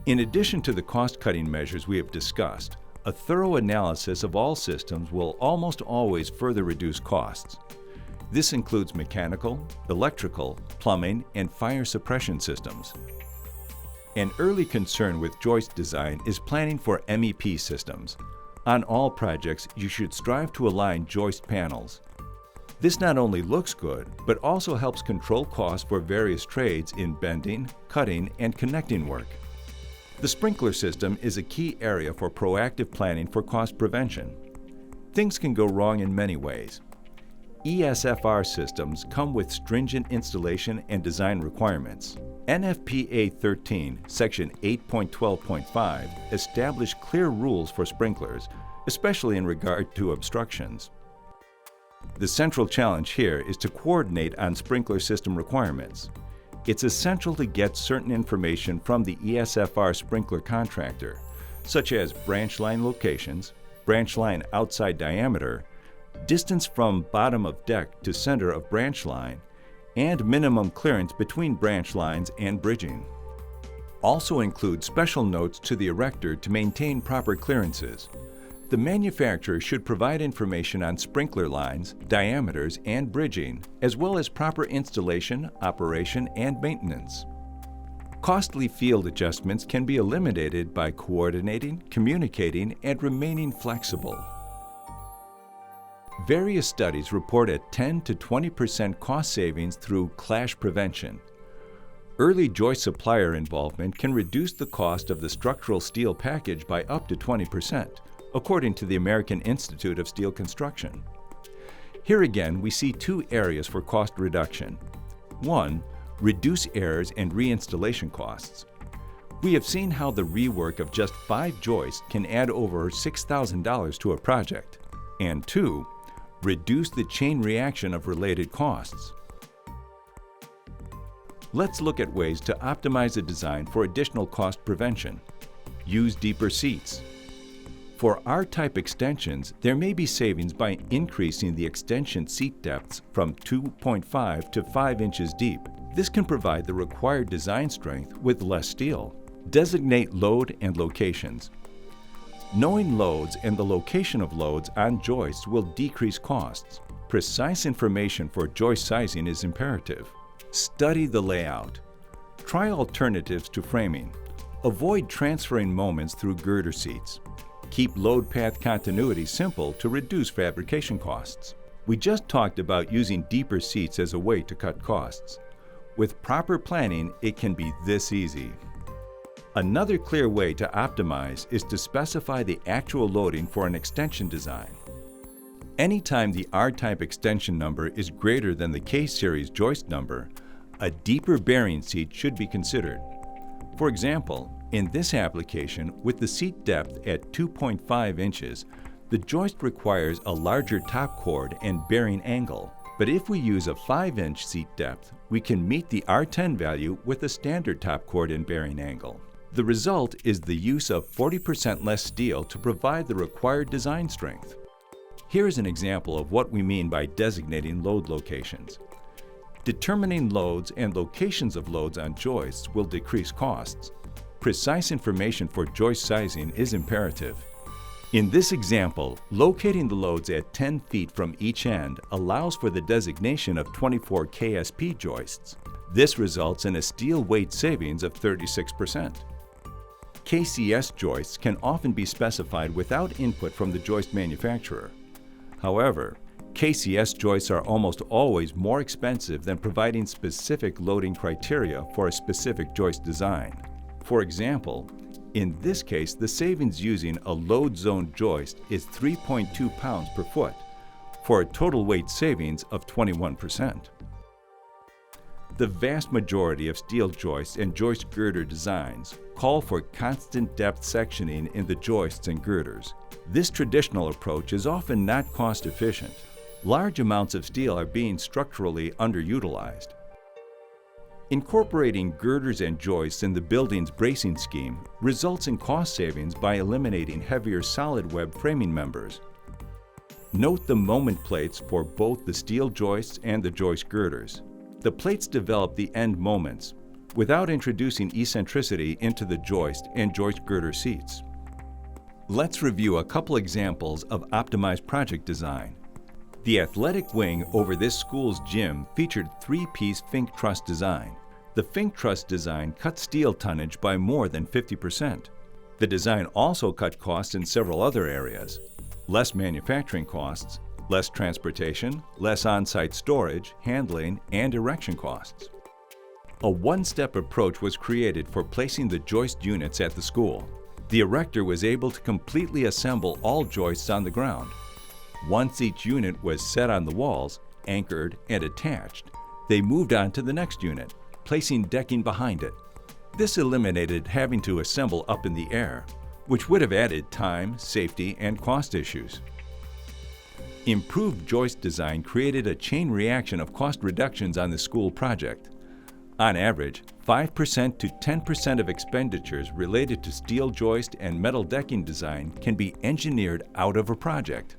In addition to the cost-cutting measures we have discussed, a thorough analysis of all systems will almost always further reduce costs. This includes mechanical, electrical, plumbing, and fire suppression systems. An early concern with joist design is planning for MEP systems. On all projects, you should strive to align joist panels. This not only looks good, but also helps control costs for various trades in bending, cutting, and connecting work. The sprinkler system is a key area for proactive planning for cost prevention. Things can go wrong in many ways. ESFR systems come with stringent installation and design requirements. NFPA 13, Section 8.12.5 establish clear rules for sprinklers, especially in regard to obstructions. The central challenge here is to coordinate on sprinkler system requirements. It's essential to get certain information from the ESFR sprinkler contractor, such as branch line locations, branch line outside diameter, distance from bottom of deck to center of branch line, and minimum clearance between branch lines and bridging. Also include special notes to the erector to maintain proper clearances. The manufacturer should provide information on sprinkler lines, diameters, and bridging, as well as proper installation, operation, and maintenance. Costly field adjustments can be eliminated by coordinating, communicating, and remaining flexible. Various studies report a 10 to 20% cost savings through clash prevention. Early joist supplier involvement can reduce the cost of the structural steel package by up to 20%. According to the American Institute of Steel Construction. Here again, we see two areas for cost reduction. One, reduce errors and reinstallation costs. We have seen how the rework of just 5 joists can add over $6,000 to a project. And two, reduce the chain reaction of related costs. Let's look at ways to optimize a design for additional cost prevention. Use deeper seats. For R-type extensions, there may be savings by increasing the extension seat depths from 2.5 to 5 inches deep. This can provide the required design strength with less steel. Designate load and locations. Knowing loads and the location of loads on joists will decrease costs. Precise information for joist sizing is imperative. Study the layout. Try alternatives to framing. Avoid transferring moments through girder seats. Keep load path continuity simple to reduce fabrication costs. We just talked about using deeper seats as a way to cut costs. With proper planning, it can be this easy. Another clear way to optimize is to specify the actual loading for an extension design. Anytime the R-type extension number is greater than the K-series joist number, a deeper bearing seat should be considered. For example, in this application, with the seat depth at 2.5 inches, the joist requires a larger top chord and bearing angle. But if we use a 5-inch seat depth, we can meet the R10 value with a standard top chord and bearing angle. The result is the use of 40% less steel to provide the required design strength. Here is an example of what we mean by designating load locations. Determining loads and locations of loads on joists will decrease costs. Precise information for joist sizing is imperative. In this example, locating the loads at 10 feet from each end allows for the designation of 24 KSP joists. This results in a steel weight savings of 36%. KCS joists can often be specified without input from the joist manufacturer. However, KCS joists are almost always more expensive than providing specific loading criteria for a specific joist design. For example, in this case, the savings using a load zone joist is 3.2 pounds per foot, for a total weight savings of 21%. The vast majority of steel joists and joist girder designs call for constant depth sectioning in the joists and girders. This traditional approach is often not cost efficient. Large amounts of steel are being structurally underutilized. Incorporating girders and joists in the building's bracing scheme results in cost savings by eliminating heavier solid web framing members. Note the moment plates for both the steel joists and the joist girders. The plates develop the end moments, without introducing eccentricity into the joist and joist girder seats. Let's review a couple examples of optimized project design. The athletic wing over this school's gym featured 3-piece Fink truss design. The Fink truss design cut steel tonnage by more than 50%. The design also cut costs in several other areas: less manufacturing costs, less transportation, less on-site storage, handling, and erection costs. A one-step approach was created for placing the joist units at the school. The erector was able to completely assemble all joists on the ground. Once each unit was set on the walls, anchored, and attached, they moved on to the next unit, placing decking behind it. This eliminated having to assemble up in the air, which would have added time, safety, and cost issues. Improved joist design created a chain reaction of cost reductions on the school project. On average, 5% to 10% of expenditures related to steel joist and metal decking design can be engineered out of a project.